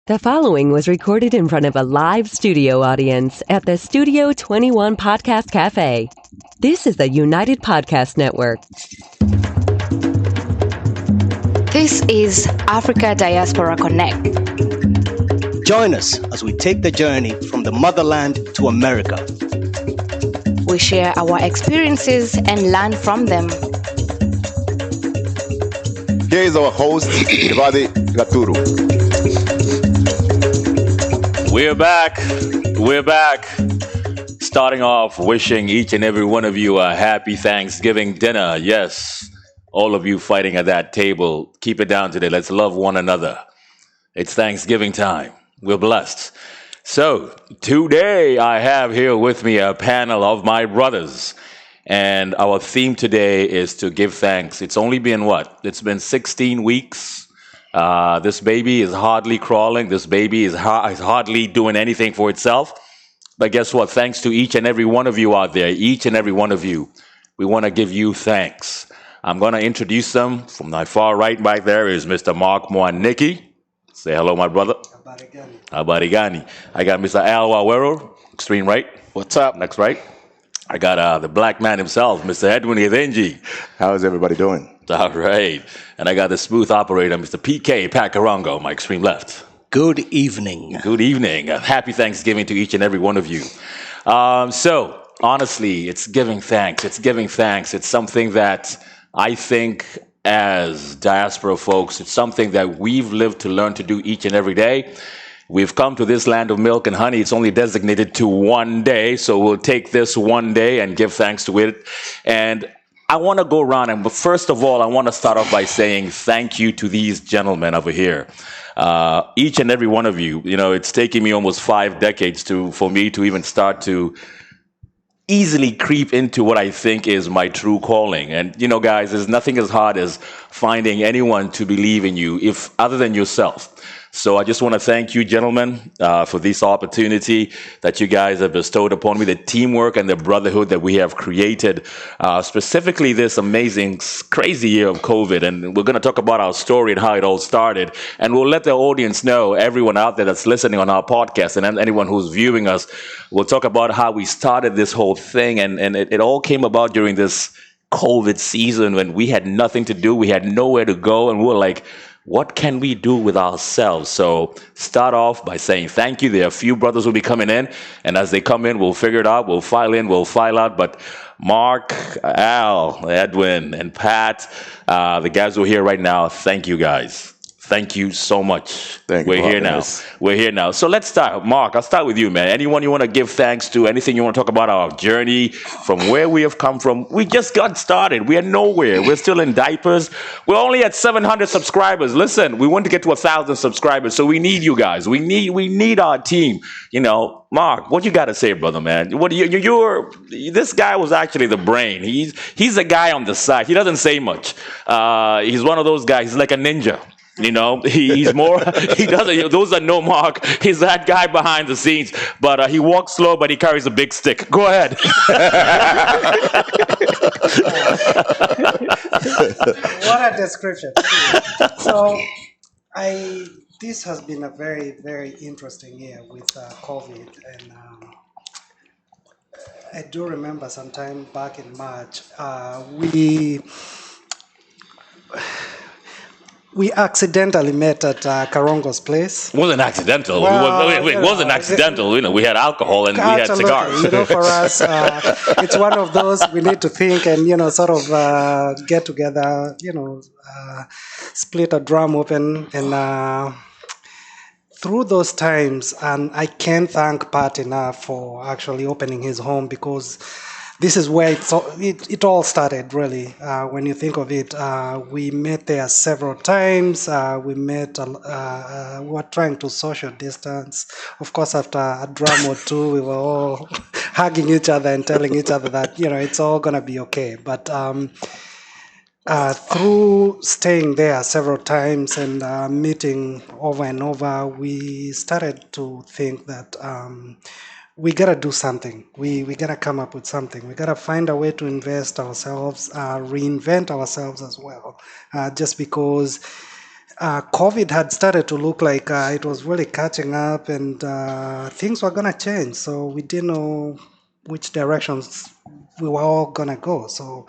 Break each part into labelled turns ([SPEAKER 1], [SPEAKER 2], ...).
[SPEAKER 1] The following was recorded in front of a live studio audience at the Studio 21 Podcast Cafe. This is the United Podcast Network.
[SPEAKER 2] This is Africa Diaspora Connect.
[SPEAKER 3] Join us as we take the journey from the motherland to America.
[SPEAKER 2] We share our experiences and learn from them.
[SPEAKER 4] Here is our host, Kibathi Gaturu.
[SPEAKER 5] We're back. Starting off wishing each and every one of you a happy Thanksgiving dinner. Yes, all of you fighting at that table, keep it down today. Let's love one another. It's Thanksgiving time. We're blessed. So today I have here with me a panel of my brothers. And our theme today is to give thanks. It's only been It's been 16 weeks. This baby is hardly crawling. This baby is hardly doing anything for itself. But guess what? Thanks to each and every one of you out there, each and every one of you, we want to give you thanks. I'm going to introduce them. From my far right back there is Mr. Mark Mwaniki. Say hello, my brother. Abarigani. I got Mr. Al Wawero, extreme right.
[SPEAKER 4] What's up?
[SPEAKER 5] Next right. I got the black man himself, Mr. Edwin Idenji.
[SPEAKER 4] How's everybody doing?
[SPEAKER 5] All right. And I got the smooth operator, Mr. PK Pakarongo, my extreme left.
[SPEAKER 3] Good evening.
[SPEAKER 5] Good evening. Happy Thanksgiving to each and every one of you. So, honestly, it's giving thanks. It's something that I think as diaspora folks, it's something that we've lived to learn to do each and every day. We've come to this land of milk and honey. It's only designated to one day, so we'll take this one day and give thanks to it. And I want to go around, but first of all, I want to start off by saying thank you to these gentlemen over here. Each and every one of you. You know, it's taken me almost 5 decades for me to even start to easily creep into what I think is my true calling. And, you know, guys, there's nothing as hard as finding anyone to believe in you, if other than yourself. So I just want to thank you, gentlemen, for this opportunity that you guys have bestowed upon me, the teamwork and the brotherhood that we have created, specifically this amazing, crazy year of COVID. And we're going to talk about our story and how it all started. And we'll let the audience know, everyone out there that's listening on our podcast and anyone who's viewing us, we'll talk about how we started this whole thing. And it all came about during this COVID season when we had nothing to do. We had nowhere to go. And we were like, what can we do with ourselves? So start off by saying thank you. There are a few brothers who will be coming in, and as they come in, we'll figure it out. We'll file in, we'll file out. But Mark, Al, Edwin, and Pat, the guys who are here right now, thank you guys. Thank you so much.
[SPEAKER 4] Thank you.
[SPEAKER 5] We're here now. So let's start. Mark, I'll start with you, man. Anyone you want to give thanks to? Anything you want to talk about our journey from where we have come from? We just got started. We are nowhere. We're still in diapers. We're only at 700 subscribers. Listen, we want to get to 1,000 subscribers, so we need you guys. We need our team. You know, Mark, what you got to say, brother, man? What you're this guy was actually the brain. He's a guy on the side. He doesn't say much. He's one of those guys. He's like a ninja. You know, he's more, he doesn't, those that know Mark, he's that guy behind the scenes, but he walks slow, but he carries a big stick. Go ahead.
[SPEAKER 6] What a description. So, this has been a very, very interesting year with COVID, and I do remember sometime back in March, we accidentally met at Karongo's place.
[SPEAKER 5] It wasn't accidental.
[SPEAKER 6] Well,
[SPEAKER 5] it wasn't accidental. You know, we had alcohol and we had cigars.
[SPEAKER 6] You know, for us, it's one of those we need to think and, you know, sort of get together, you know, split a drum open. And through those times, and I can't thank Pat enough for actually opening his home, because this is where it all started, really. When you think of it, we met there several times. We were trying to social distance. Of course, after a drum or two, we were all hugging each other and telling each other that, you know, it's all going to be okay. But through staying there several times and meeting over and over, we started to think that we gotta do something. We gotta come up with something. We gotta find a way to invest ourselves, reinvent ourselves as well. Just because COVID had started to look like it was really catching up, and things were gonna change. So we didn't know which directions we were all gonna go. So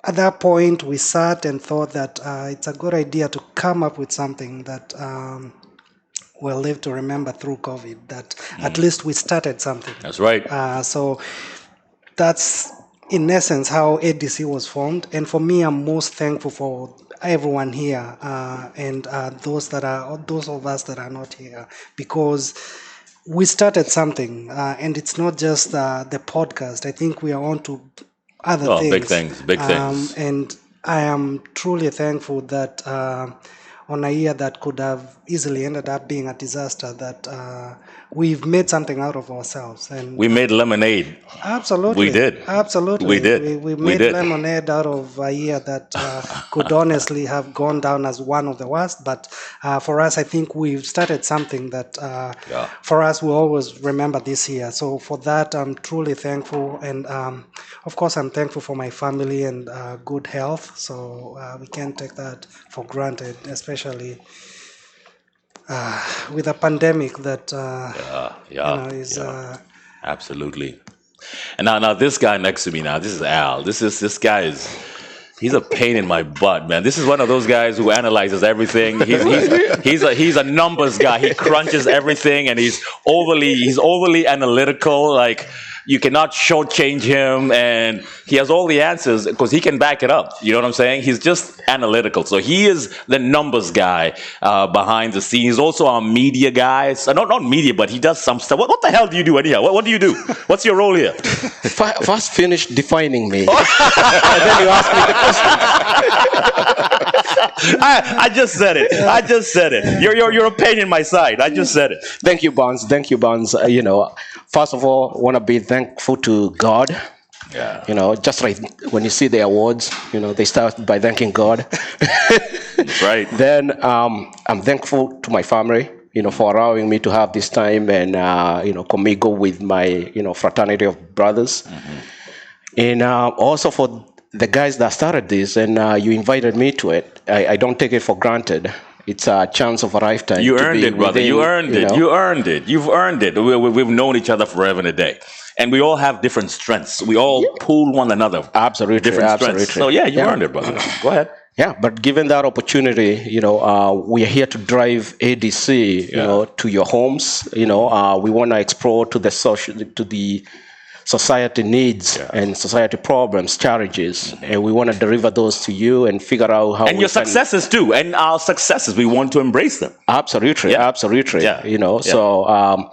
[SPEAKER 6] at that point, we sat and thought that it's a good idea to come up with something that we'll live to remember through COVID. That at least we started something.
[SPEAKER 5] That's right.
[SPEAKER 6] So that's in essence how ADC was formed. And for me, I'm most thankful for everyone here and those of us that are not here, because we started something, and it's not just the podcast. I think we are on to other things.
[SPEAKER 5] Big things.
[SPEAKER 6] And I am truly thankful that on a year that could have easily ended up being a disaster, that we've made something out of ourselves. And
[SPEAKER 5] we made lemonade.
[SPEAKER 6] Absolutely.
[SPEAKER 5] We did.
[SPEAKER 6] Absolutely.
[SPEAKER 5] We did.
[SPEAKER 6] We made lemonade out of a year that could honestly have gone down as one of the worst. But for us, I think we've started something that for us, we always remember this year. So for that, I'm truly thankful. And of course, I'm thankful for my family and good health. So we can't take that for granted, especially with a pandemic that is
[SPEAKER 5] absolutely. And now this guy next to me now, this is Al. This guy he's a pain in my butt, man. This is one of those guys who analyzes everything. He's a numbers guy. He crunches everything, and he's overly analytical. Like, you cannot shortchange him, and he has all the answers because he can back it up. You know what I'm saying? He's just analytical. So he is the numbers guy behind the scenes. He's also our media guy. So not media, but he does some stuff. What the hell do you do anyhow? What do you do? What's your role here?
[SPEAKER 7] First finish defining me. And then you ask me the question.
[SPEAKER 5] I just said it. You're a pain in my side. I just said it.
[SPEAKER 7] Thank you, Bonds. First of all, I want to be thankful to God.
[SPEAKER 5] Yeah.
[SPEAKER 7] Just like when you see the awards, they start by thanking God.
[SPEAKER 5] That's right.
[SPEAKER 7] Then I'm thankful to my family, for allowing me to have this time and, commingle with my, fraternity of brothers. Mm-hmm. And also for the guys that started this, and you invited me to it. I don't take it for granted. It's a chance of a lifetime.
[SPEAKER 5] You earned it, brother. You earned it. You earned it. You've earned it. We've known each other forever and a day. And we all have different strengths. We all pull one another.
[SPEAKER 7] Absolutely.
[SPEAKER 5] Different strengths. So, you earned it, brother. Go ahead.
[SPEAKER 7] Yeah, but given that opportunity, we are here to drive ADC, to your homes. We want to explore to the society needs and society problems, challenges, and we want to deliver those to you and figure out how.
[SPEAKER 5] And your successes too, and our successes, we want to embrace them.
[SPEAKER 7] Absolutely.
[SPEAKER 5] Yeah.
[SPEAKER 7] So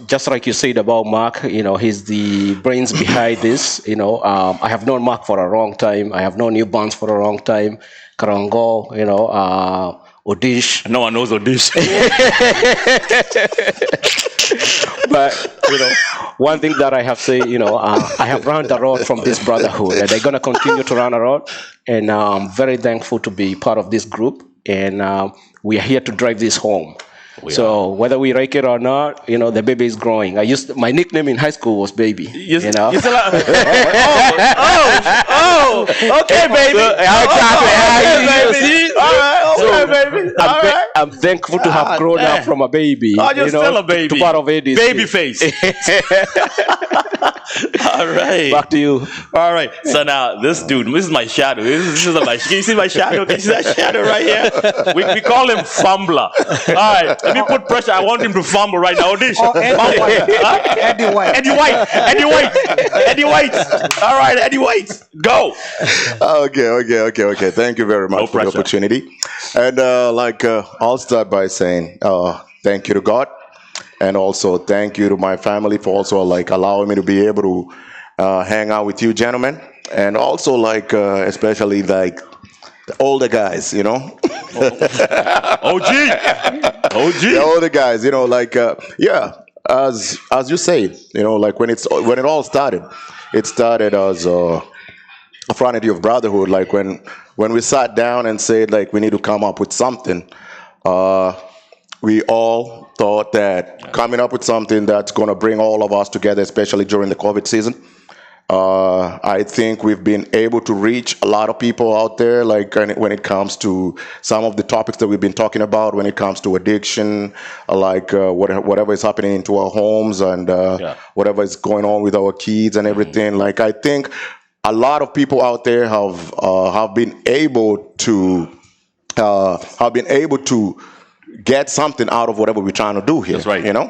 [SPEAKER 7] just like you said about Mark, he's the brains behind this. I have known Mark for a long time. I have known you, Bonds, for a long time. Karango, Odish.
[SPEAKER 5] No one knows Odish.
[SPEAKER 7] But one thing that I have said, I have run the road from this brotherhood, and I'm gonna continue to run a road. And I'm very thankful to be part of this group, and we are here to drive this home. So whether we like it or not, the baby is growing. My nickname in high school was Baby.
[SPEAKER 5] Okay, baby.
[SPEAKER 7] I'm thankful to have grown up from a baby.
[SPEAKER 5] You're still a baby.
[SPEAKER 7] To part of ADC.
[SPEAKER 5] Baby face. All right.
[SPEAKER 7] Back to you.
[SPEAKER 5] All right. So now this is my shadow. This is my. Can you see my shadow? Can you see that shadow right here? We call him Fumbler. All right. Let me put pressure. I want him to fumble right now. Eddie White. All right, Eddie White. Go.
[SPEAKER 4] Okay. Thank you very much for the opportunity. And I'll start by saying thank you to God. And also thank you to my family for also allowing me to be able to hang out with you gentlemen. And also especially the older guys, OG. The older guys, as you say, when it all started, it started as a fraternity of brotherhood. When we sat down and said we need to come up with something, we all thought that coming up with something that's going to bring all of us together, especially during the COVID season, I think we've been able to reach a lot of people out there, like when it comes to some of the topics that we've been talking about, when it comes to addiction, like whatever is happening into our homes and whatever is going on with our kids and everything. Like I think a lot of people out there have been able to get something out of whatever we're trying to do here.
[SPEAKER 5] That's right.
[SPEAKER 4] You know?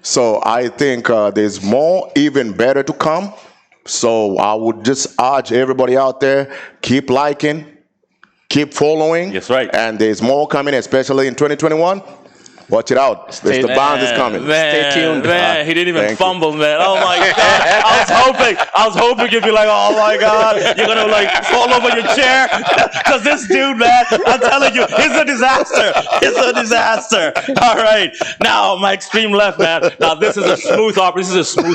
[SPEAKER 4] So I think there's more, even better to come. So I would just urge everybody out there, keep liking, keep following.
[SPEAKER 5] That's right.
[SPEAKER 4] And there's more coming, especially in 2021. Watch it out. The band is coming.
[SPEAKER 5] Man,
[SPEAKER 4] Stay tuned.
[SPEAKER 5] Man, he didn't even
[SPEAKER 4] Thank
[SPEAKER 5] fumble, man. Oh my God. I was hoping you'd be like, oh my God, you're gonna like fall over your chair. Cause this dude, man, I'm telling you, he's a disaster. He's a disaster. All right. Now my extreme left, man. Now this is a smooth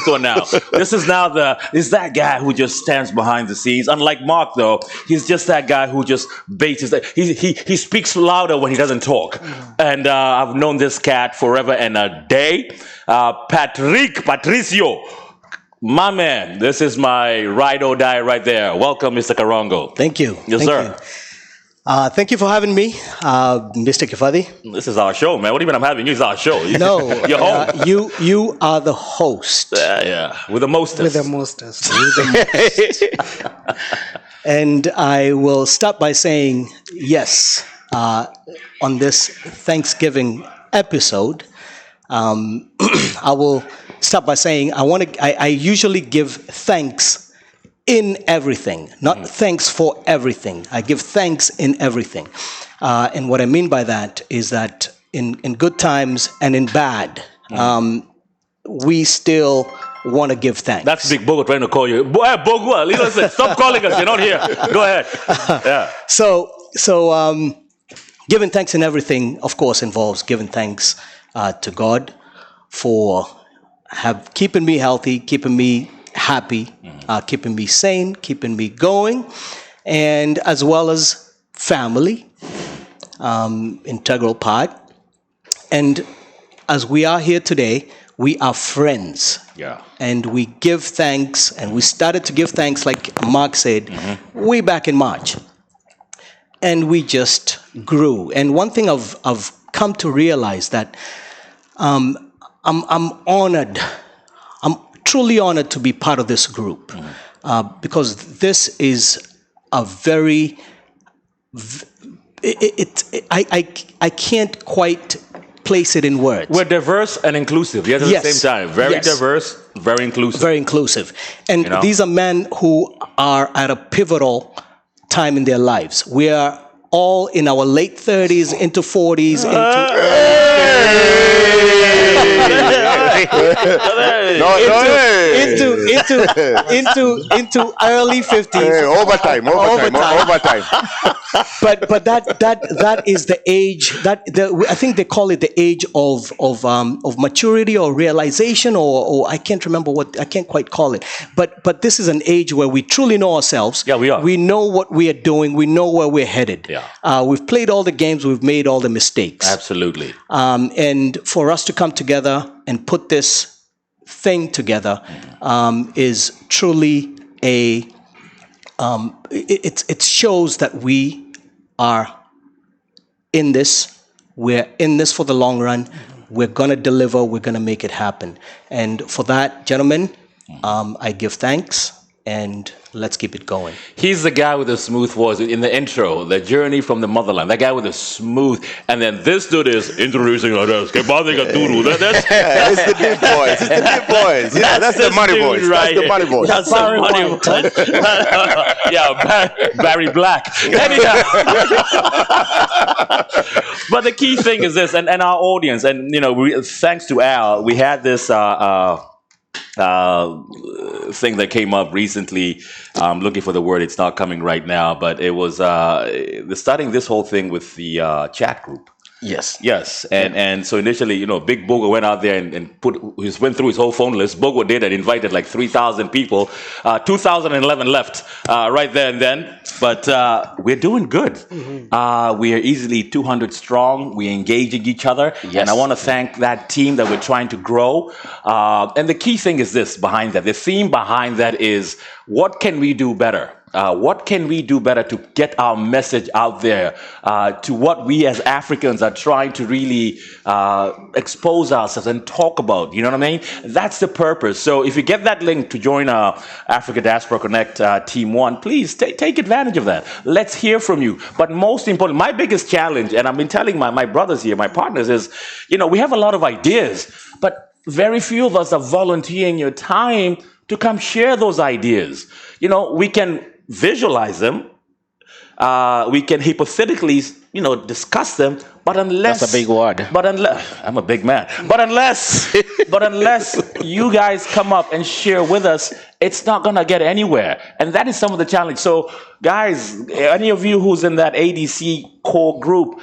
[SPEAKER 5] one now. This is that guy who just stands behind the scenes. Unlike Mark though, he's just that guy who just baits he speaks louder when he doesn't talk. And I've known this cat forever and a day. Patricio, my man, this is my ride or die right there. Welcome, Mr. Karongo.
[SPEAKER 3] Thank you.
[SPEAKER 5] Yes, sir.
[SPEAKER 3] Thank you for having me, Mr. Kibathi.
[SPEAKER 5] This is our show, man. What do you mean I'm having you? It's our show.
[SPEAKER 3] No,
[SPEAKER 5] You're home.
[SPEAKER 3] you are the host.
[SPEAKER 5] Yeah. With the mostest.
[SPEAKER 6] With the mostest.
[SPEAKER 3] And I will start by saying yes, on this Thanksgiving episode, I will start by saying I usually give thanks in everything, not thanks for everything. I give thanks in everything. And what I mean by that is that in good times and in bad, we still want to give thanks.
[SPEAKER 5] That's Big Bogo trying to call you. Bogo, listen, stop calling us. You're not here. Go ahead. Yeah.
[SPEAKER 3] So giving thanks in everything, of course, involves giving thanks to God for keeping me healthy, keeping me happy, keeping me sane, keeping me going, and as well as family, integral part. And as we are here today, we are friends.
[SPEAKER 5] Yeah.
[SPEAKER 3] And we give thanks, and we started to give thanks, like Mark said, way back in March. And we just grew. And one thing I've come to realize that I'm honored. I'm truly honored to be part of this group because this is a very. I can't quite place it in words.
[SPEAKER 5] We're diverse and inclusive. Yet at the same time, very diverse, very inclusive.
[SPEAKER 3] Very inclusive. And these are men who are at a pivotal time in their lives. We are all in our late 30s, into 40s, into early 50s.
[SPEAKER 4] Overtime.
[SPEAKER 3] But that is the age I think they call it the age of maturity or realization or I can't remember I can't quite call it. But this is an age where we truly know ourselves.
[SPEAKER 5] Yeah, we are.
[SPEAKER 3] We know what we are doing. We know where we're headed.
[SPEAKER 5] Yeah.
[SPEAKER 3] We've played all the games. We've made all the mistakes.
[SPEAKER 5] Absolutely.
[SPEAKER 3] And for us to come together and put this thing together is truly it shows that we are in this. We're in this for the long run. We're going to deliver. We're going to make it happen. And for that, gentlemen, I give thanks. And let's keep it going.
[SPEAKER 5] He's the guy with the smooth voice in the intro, the journey from the motherland. That guy with the smooth, and then this dude is introducing us. Kibathi Gaturu. It's
[SPEAKER 4] the deep voice. It's the deep voice. Yeah, that's the money voice.
[SPEAKER 5] Right?
[SPEAKER 4] That's the money voice.
[SPEAKER 5] That's the money voice. Yeah, Barry Black. Anyhow. But the key thing is this, and our audience, and thanks to Al, we had this. Thing that came up recently. I'm looking for the word. It's not coming right now, but it was starting this whole thing with the chat group.
[SPEAKER 7] Yes.
[SPEAKER 5] Yes, and so initially, Big Bogo went out there and went through his whole phone list. Bogo did and invited like 3,000 people. 2,011 left right there and then. But we're doing good. We are easily 200 strong. We're engaging each other.
[SPEAKER 7] Yes.
[SPEAKER 5] And I want to thank that team that we're trying to grow. And the key thing is this behind that. The theme behind that is, what can we do better? What can we do better to get our message out there to what we as Africans are trying to really expose ourselves and talk about? You know what I mean? That's the purpose. So if you get that link to join Africa Diaspora Connect Team 1, please take advantage of that. Let's hear from you. But most important, my biggest challenge, and I've been telling my brothers here, my partners, is, we have a lot of ideas, but very few of us are volunteering your time to come share those ideas. We can visualize them. We can hypothetically, discuss them. But unless
[SPEAKER 7] that's a big word.
[SPEAKER 5] But unless I'm a big man. But unless you guys come up and share with us, it's not gonna get anywhere. And that is some of the challenge. So, guys, any of you who's in that ADC core group,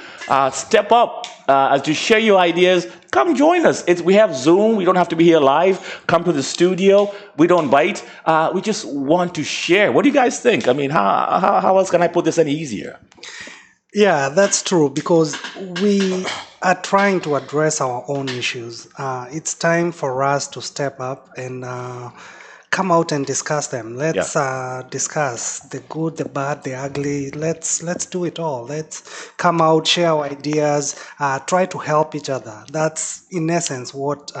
[SPEAKER 5] step up as to share your ideas. Come join us. We have Zoom. We don't have to be here live. Come to the studio. We don't bite. We just want to share. What do you guys think? I mean, how else can I put this any easier?
[SPEAKER 6] Yeah, that's true, because we are trying to address our own issues. It's time for us to step up and come out and discuss them. Let's discuss the good, the bad, the ugly. Let's do it all. Let's come out, share our ideas, try to help each other. That's in essence what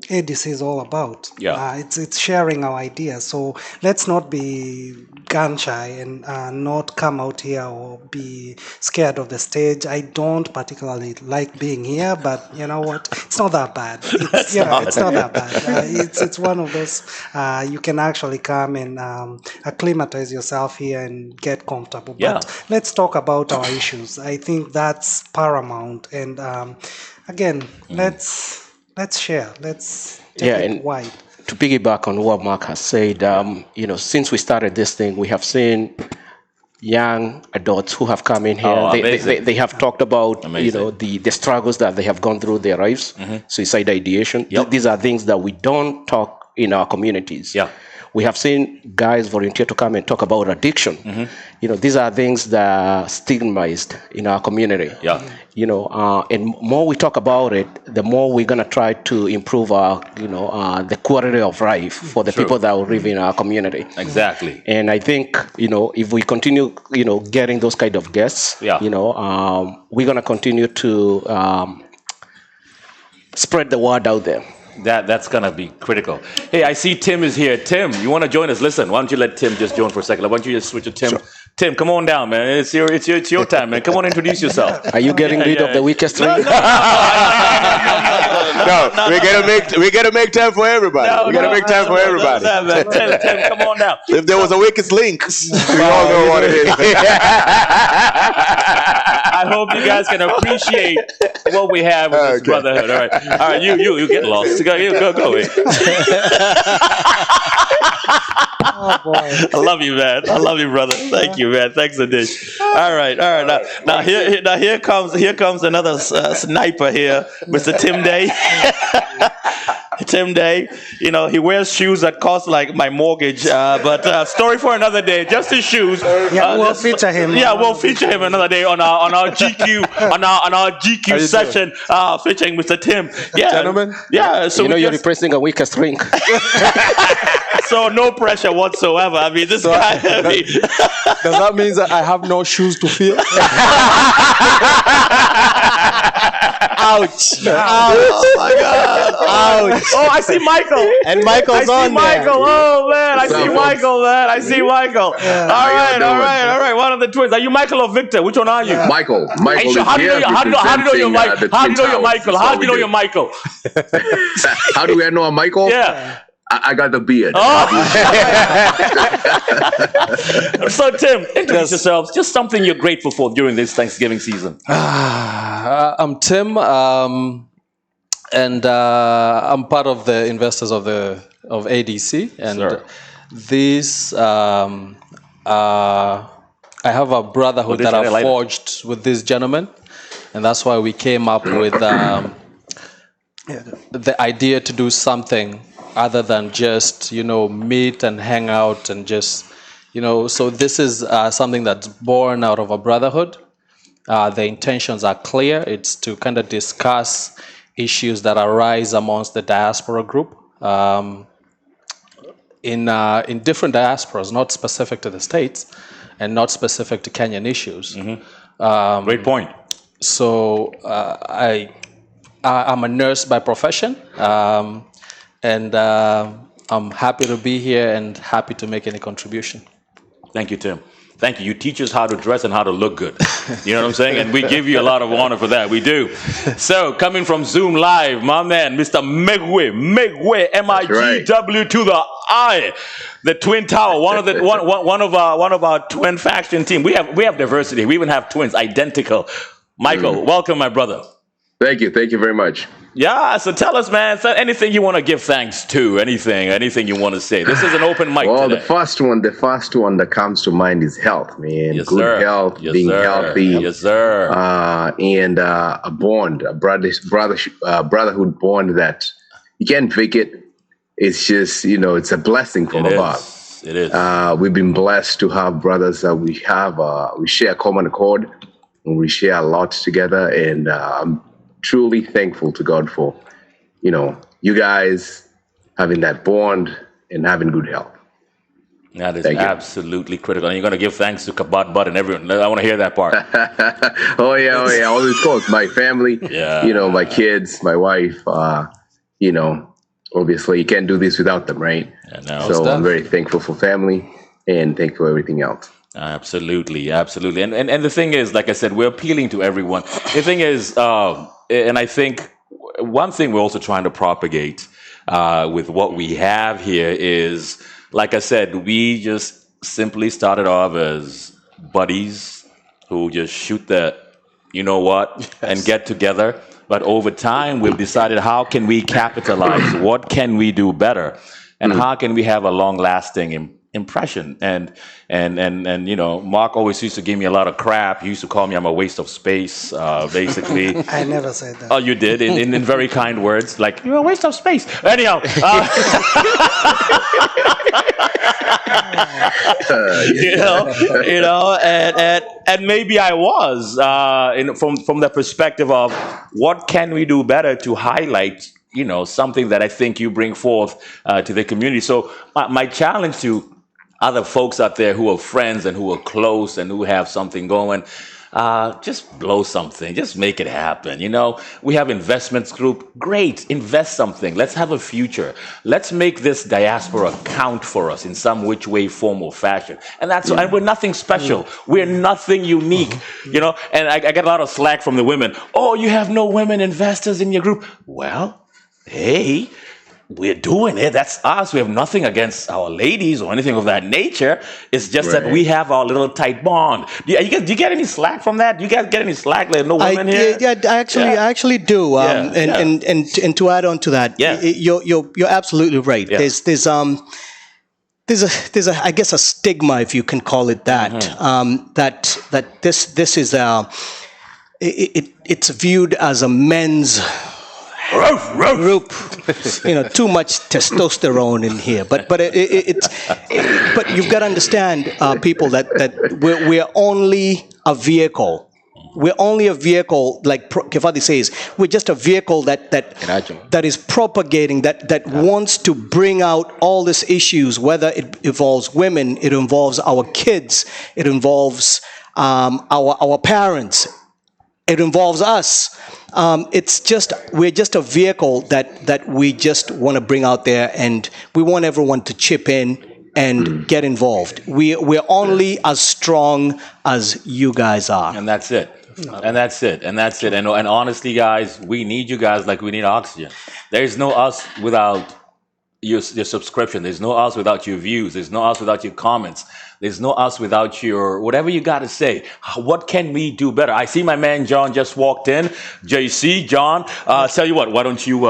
[SPEAKER 6] ADC is all about. It's sharing our ideas. So let's not be gun shy and not come out here or be scared of the stage. I don't particularly like being here, but you know what? It's not that bad. It's not that bad. It's one of those you can actually come and acclimatize yourself here and get comfortable. But let's talk about our issues. I think that's paramount. And again, let's share. Let's take it wide.
[SPEAKER 7] To piggyback on what Mark has said, since we started this thing, we have seen young adults who have come in here. They have talked about the struggles that they have gone through their lives, suicide ideation. These are things that we don't talk in our communities. We have seen guys volunteer to come and talk about addiction. These are things that are stigmatized in our community. And more we talk about it, the more we're gonna try to improve our, the quality of life for the people that live in our community.
[SPEAKER 5] Exactly.
[SPEAKER 7] And I think, if we continue, getting those kind of guests, we're gonna continue to spread the word out there.
[SPEAKER 5] That's gonna be critical. Hey, I see Tim is here. Tim, you want to join us? Listen, why don't you let Tim just join for a second? Why don't you just switch to Tim? Sure. Tim, come on down, man. It's your time, man. Come on, introduce yourself.
[SPEAKER 7] Are you getting rid of the weakest link?
[SPEAKER 4] No, we gotta make time for everybody. We gotta make time for everybody.
[SPEAKER 5] Tim, come on down.
[SPEAKER 4] If there was a weakest link, we all know what it is.
[SPEAKER 5] I hope you guys can appreciate what we have with this brotherhood. All right. You get lost. Go.
[SPEAKER 6] Oh boy!
[SPEAKER 5] I love you, man. I love you, brother. Thank you, man. Thanks, Adish. All right. Now here comes another sniper here, Mr. Tim Day. Tim Day, he wears shoes that cost like my mortgage, but story for another day. Just his shoes.
[SPEAKER 6] We'll feature him.
[SPEAKER 5] Yeah, we'll feature him another day on our GQ on our GQ session, featuring Mr. Tim. Yeah,
[SPEAKER 7] gentlemen.
[SPEAKER 5] Yeah, so
[SPEAKER 7] you're replacing a weakest link.
[SPEAKER 5] So no pressure whatsoever. I mean, this guy.
[SPEAKER 8] Does that mean that I have no shoes to fear?
[SPEAKER 3] Ouch!
[SPEAKER 4] Oh my God! Ouch!
[SPEAKER 5] Oh, I see Michael.
[SPEAKER 3] And Michael's on
[SPEAKER 5] Michael.
[SPEAKER 3] there.
[SPEAKER 5] Oh man, I see Michael, man. I see Michael. Yeah. All right. One of the twins. Are you Michael or Victor? Which one are you?
[SPEAKER 9] Michael.
[SPEAKER 5] Hey, so how do you know you're Michael? How do you know you're Michael? How do you know you're Michael?
[SPEAKER 9] How do I know I'm Michael?
[SPEAKER 5] Yeah.
[SPEAKER 9] I got the beard.
[SPEAKER 5] Oh. So, Tim, introduce yourselves. Just something you're grateful for during this Thanksgiving season.
[SPEAKER 8] I'm Tim, and I'm part of the investors of ADC. And this, I have a brotherhood that I forged with this gentleman. And that's why we came up with the idea to do something other than just, meet and hang out and just, so this is something that's born out of a brotherhood. The intentions are clear. It's to kind of discuss issues that arise amongst the diaspora group in different diasporas, not specific to the States and not specific to Kenyan issues.
[SPEAKER 5] Great point.
[SPEAKER 8] So I'm a nurse by profession, and I'm happy to be here and happy to make any contribution.
[SPEAKER 5] Thank you, Tim. Thank you. You teach us how to dress and how to look good. You know what I'm saying? And we give you a lot of honor for that. We do. So, coming from Zoom Live, my man, Mr. Megwe, MIGW to the I, the Twin Tower, one of our twin faction team. We have diversity. We even have twins, identical. Michael, welcome, my brother.
[SPEAKER 9] Thank you very much.
[SPEAKER 5] Yeah, so tell us, man, anything you want to give thanks to, anything you want to say. This is an open mic
[SPEAKER 9] Well,
[SPEAKER 5] today.
[SPEAKER 9] the first one that comes to mind is health, man.
[SPEAKER 5] Yes,
[SPEAKER 9] Good
[SPEAKER 5] sir.
[SPEAKER 9] health,
[SPEAKER 5] Yes,
[SPEAKER 9] being
[SPEAKER 5] sir.
[SPEAKER 9] healthy.
[SPEAKER 5] Yes, sir.
[SPEAKER 9] And a bond, a brotherhood bond that you can't fake it. It's just, it's a blessing from above.
[SPEAKER 5] It is.
[SPEAKER 9] We've been blessed to have brothers that we share a common accord, and we share a lot together. And I'm truly thankful to God for, you guys having that bond and having good health.
[SPEAKER 5] That is
[SPEAKER 9] Thank you.
[SPEAKER 5] absolutely critical. And you're going to give thanks to Kabat Bud and everyone. I want to hear that part.
[SPEAKER 9] Oh yeah. Always close. My family,
[SPEAKER 5] Yeah.
[SPEAKER 9] My kids, my wife, obviously you can't do this without them, right?
[SPEAKER 5] Yeah, no.
[SPEAKER 9] So I'm very thankful for family and thankful for everything else.
[SPEAKER 5] Absolutely. And the thing is, like I said, we're appealing to everyone. The thing is, and I think one thing we're also trying to propagate with what we have here is, like I said, we just simply started off as buddies who just shoot the, and get together. But over time, we've decided, how can we capitalize? What can we do better? And how can we have a long-lasting impression? And Mark always used to give me a lot of crap. He used to call me I'm a waste of space, basically.
[SPEAKER 6] I never said that.
[SPEAKER 5] Oh, you did, in very kind words, like, you're a waste of space. Anyhow. And maybe I was, from the perspective of what can we do better to highlight, something that I think you bring forth to the community. So my challenge to other folks out there who are friends and who are close and who have something going, just blow something, just make it happen. We have investments group. Great, invest something. Let's have a future. Let's make this diaspora count for us in some which way, form, or fashion. And and we're nothing special. We're nothing unique. And I get a lot of slack from the women. Oh, you have no women investors in your group. Well, hey, we're doing it. That's us. We have nothing against our ladies or anything of that nature. It's just that we have our little tight bond. Do you get any slack from that? Do you guys get any slack? There's no women here.
[SPEAKER 3] Yeah, I actually do. And to add on to that, you're absolutely right.
[SPEAKER 5] Yeah.
[SPEAKER 3] There's I guess a stigma, if you can call it that. That this is it's viewed as a men's group, too much testosterone in here. But you've got to understand, people, that we're only a vehicle. We're only a vehicle, like Kibathi says. We're just a vehicle that is propagating, that wants to bring out all these issues. Whether it involves women, it involves our kids, it involves our parents. It involves us. We're just a vehicle that we just want to bring out there, and we want everyone to chip in and get involved. We're only as strong as you guys are.
[SPEAKER 5] And that's it. And that's it. And honestly, guys, we need you guys like we need oxygen. There's no us without your subscription. There's no us without your views. There's no us without your comments. There's no us without your whatever you got to say. What can we do better? I see my man John just walked in. JC, John, tell you what, why don't you...
[SPEAKER 7] Before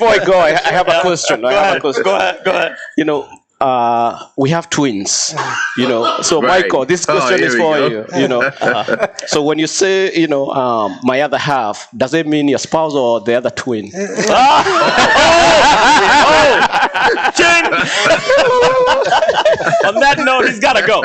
[SPEAKER 7] I go, I have a question.
[SPEAKER 5] Go ahead.
[SPEAKER 7] we have twins, So
[SPEAKER 9] Right.
[SPEAKER 7] Michael, this
[SPEAKER 9] Oh,
[SPEAKER 7] question
[SPEAKER 9] here
[SPEAKER 7] is
[SPEAKER 9] we
[SPEAKER 7] for
[SPEAKER 9] go.
[SPEAKER 7] you. So when you say, my other half, does it mean your spouse or the other twin?
[SPEAKER 5] Chin! On that note, he's gotta go.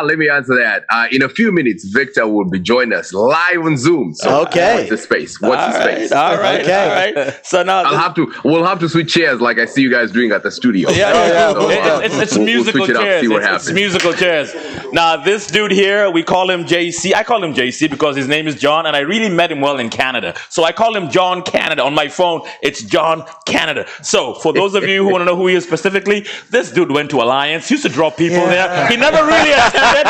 [SPEAKER 9] Let me answer that. In a few minutes, Victor will be joining us live on Zoom. So
[SPEAKER 3] Okay.
[SPEAKER 9] watch the space. Watch the space.
[SPEAKER 5] All right. So now
[SPEAKER 9] We'll have to switch chairs like I see you guys doing at the studio.
[SPEAKER 5] It's
[SPEAKER 9] We'll
[SPEAKER 5] musical
[SPEAKER 9] switch it up,
[SPEAKER 5] chairs.
[SPEAKER 9] see what
[SPEAKER 5] It's
[SPEAKER 9] happens.
[SPEAKER 5] musical chairs. Now, this dude here, we call him JC. I call him JC because his name is John, and I really met him well in Canada. So I call him John Canada. On my phone, it's John Canada. So for those of you who want to know who he is specifically, this dude went to Alliance. He used to drop people there. He never really attended.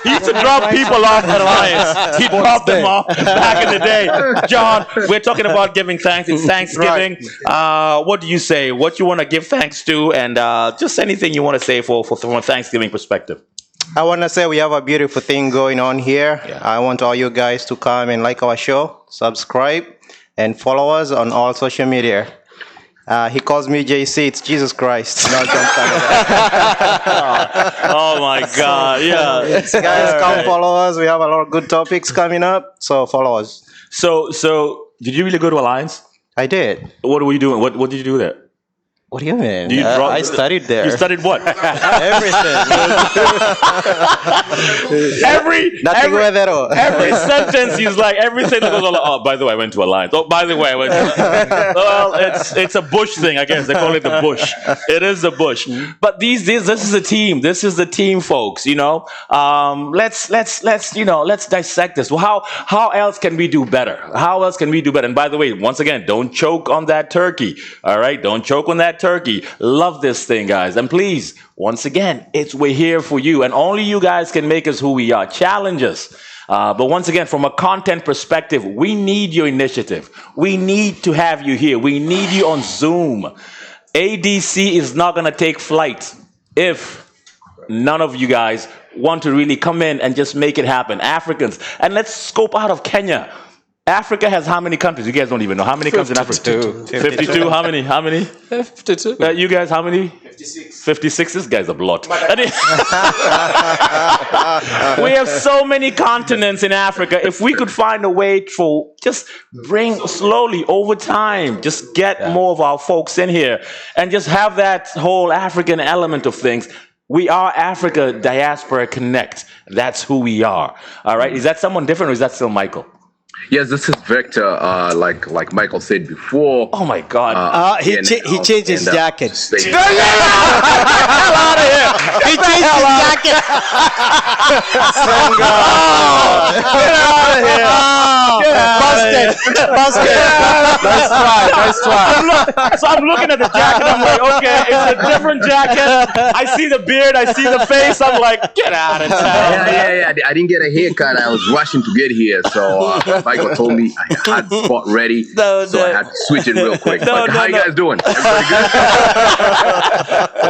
[SPEAKER 5] He used to drop people off at Alliance. He dropped them off back in the day. John, we're talking about giving thanks. It's Thanksgiving. What do you say? What you want to give thanks to, and just anything you want to say from a Thanksgiving perspective.
[SPEAKER 10] I want to say we have a beautiful thing going on here.
[SPEAKER 5] Yeah.
[SPEAKER 10] I want all you guys to come and like our show, subscribe, and follow us on all social media. He calls me JC. It's Jesus Christ. No,
[SPEAKER 5] Oh my God! Yeah,
[SPEAKER 10] guys, come follow us. We have a lot of good topics coming up, so follow us.
[SPEAKER 5] So did you really go to Alliance?
[SPEAKER 10] I did.
[SPEAKER 5] What were you doing? What did you do there?
[SPEAKER 10] What do you mean?
[SPEAKER 5] You draw-
[SPEAKER 10] I studied there.
[SPEAKER 5] You studied what?
[SPEAKER 10] Everything. Nothing with it all.
[SPEAKER 5] Every sentence he's like, everything that goes on. Oh, by the way, I went to Alliance. Oh, by the way, I went to Well, it's a bush thing, I guess. They call it the bush. It is the bush. But this is a team. This is the team, folks. Let's dissect this. Well, how else can we do better? How else can we do better? And by the way, once again, don't choke on that turkey. All right, don't choke on that turkey. Love this thing, guys. And please, once again, we're here for you, and only you guys can make us who we are. Challenge us. But once again, from a content perspective, we need your initiative. We need to have you here. We need you on Zoom. ADC is not going to take flight if none of you guys want to really come in and just make it happen. Africans. And let's scope out of Kenya. Africa has how many countries? You guys don't even know. How many countries in Africa? 52. How many?
[SPEAKER 8] 52.
[SPEAKER 5] You guys, how many? 56. 56? This guy's a blot. We have so many continents in Africa. If we could find a way to just bring slowly over time, just get more of our folks in here and just have that whole African element of things. We are Africa Diaspora Connect. That's who we are. All right. Is that someone different or is that still Michael?
[SPEAKER 9] Yes, this is Victor. Like Michael said before.
[SPEAKER 5] Oh my God!
[SPEAKER 3] He changed his jacket.
[SPEAKER 5] Get the hell out of here!
[SPEAKER 3] He changed his jacket. Busted.
[SPEAKER 5] Nice try. So I'm looking at the jacket. I'm like, okay, it's a different jacket. I see the beard. I see the face. I'm like, get out of town.
[SPEAKER 9] Yeah. I didn't get a haircut. I was rushing to get here, so Michael told me I had the spot ready, so I had to switch it real quick. How you guys doing? Everybody good?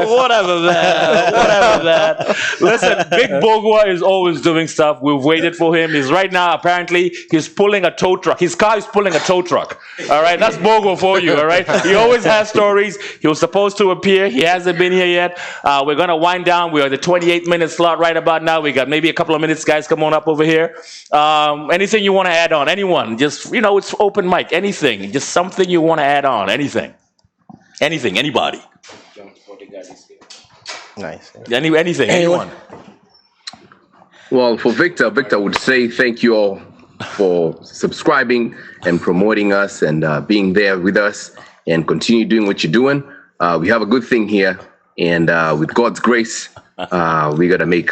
[SPEAKER 5] Whatever, man. Listen, Big Bogwa is always doing stuff. We've waited for him. He's right now, apparently, he's pulling a tow truck. His car is pulling a tow truck. All right, that's Bogwa for you, all right? He always has stories. He was supposed to appear. He hasn't been here yet. We're going to wind down. We're at the 28-minute slot right about now. We got maybe a couple of minutes, guys. Come on up over here. Anything you want to add on? Anyone? Just, it's open mic. Anything. Just something you want to add on. Anything. Anybody.
[SPEAKER 10] Nice.
[SPEAKER 5] Anything. Anyone.
[SPEAKER 9] Well, for Victor would say thank you all for subscribing and promoting us and being there with us and continue doing what you're doing. We have a good thing here, and with God's grace, we got to make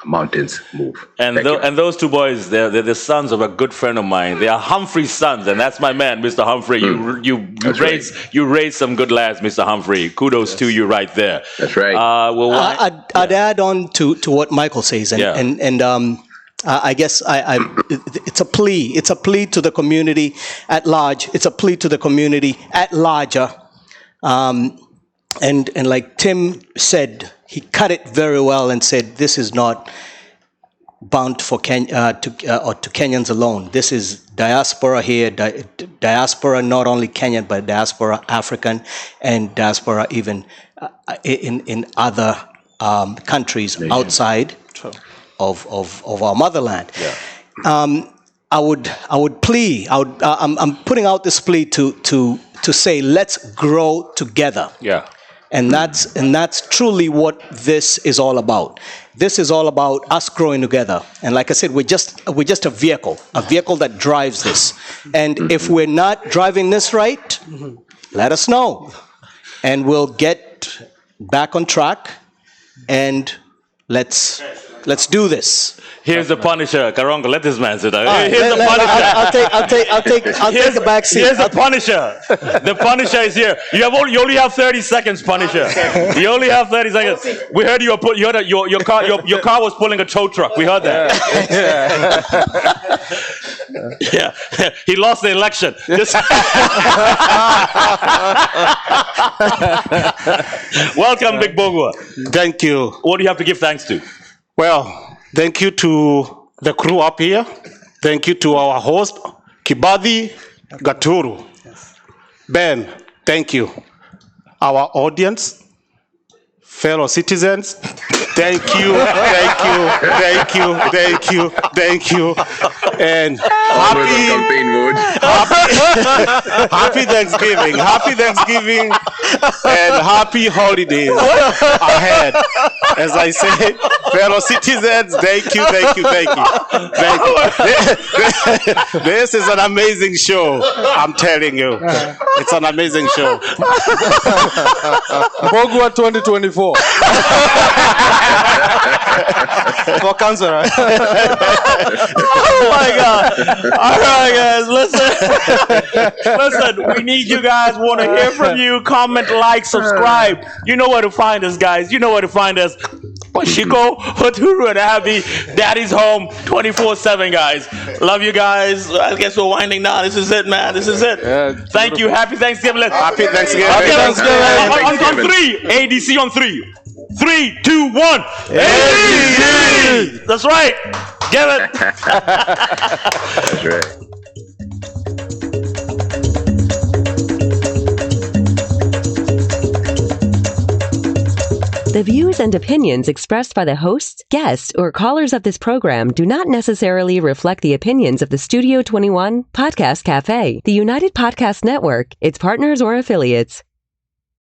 [SPEAKER 9] mountains move.
[SPEAKER 5] And those two boys, they're the sons of a good friend of mine. They are Humphrey's sons, and that's my man, Mr. Humphrey. You raised some good lads, Mr. Humphrey. Kudos to you right there.
[SPEAKER 9] That's right.
[SPEAKER 3] I'd add on to what Michael says, and I guess it's a plea. It's a plea to the community at large. It's a plea to the community at larger. And like Tim said, he cut it very well and said, this is not bound for to Kenyans alone. This is diaspora here, diaspora not only Kenyan, but diaspora African and diaspora even in other countries outside of our motherland.
[SPEAKER 5] Yeah.
[SPEAKER 3] I'm putting out this plea to say, let's grow together.
[SPEAKER 5] Yeah.
[SPEAKER 3] And that's truly what this is all about. This is all about us growing together. And like I said, we're just a vehicle that drives this. And if we're not driving this right, let us know. And we'll get back on track and let's do this.
[SPEAKER 5] Here's the Punisher. Karongo, let this man sit down. Here's the
[SPEAKER 3] Punisher. I'll take the back seat.
[SPEAKER 5] Here's the Punisher. The Punisher is here. You only have 30 seconds, Punisher. You only have 30 seconds. We heard your car was pulling a tow truck. We heard that. Yeah. He lost the election. Welcome, Big Bogua.
[SPEAKER 11] Thank you.
[SPEAKER 5] What do you have to give thanks to?
[SPEAKER 11] Well, thank you to the crew up here. Thank you to our host, Kibathi Gaturu. Ben, thank you. Our audience, fellow citizens, thank you. And happy Thanksgiving. Happy Thanksgiving and happy holidays ahead. As I say, fellow citizens, thank you. This is an amazing show. I'm telling you. It's an amazing show.
[SPEAKER 8] Bogua 2024.
[SPEAKER 10] For cancer, right?
[SPEAKER 5] Oh my God. All right, guys, listen, we need you guys, want to hear from you. Comment, like, subscribe. You know where to find us, guys. You know where to find us. Oshiko, Hoturu, and Abby. Daddy's home 24/7, guys. Love you guys. I guess we're winding down. This is it, man. This is it. Thank you. Happy Thanksgiving.
[SPEAKER 11] Happy Thanksgiving.
[SPEAKER 5] Happy Thanksgiving. On three. ADC on three. 3, 2, 1. ADC. That's right. Get it.
[SPEAKER 9] That's right.
[SPEAKER 1] The views and opinions expressed by the hosts, guests, or callers of this program do not necessarily reflect the opinions of the Studio 21 Podcast Cafe, the United Podcast Network, its partners, or affiliates.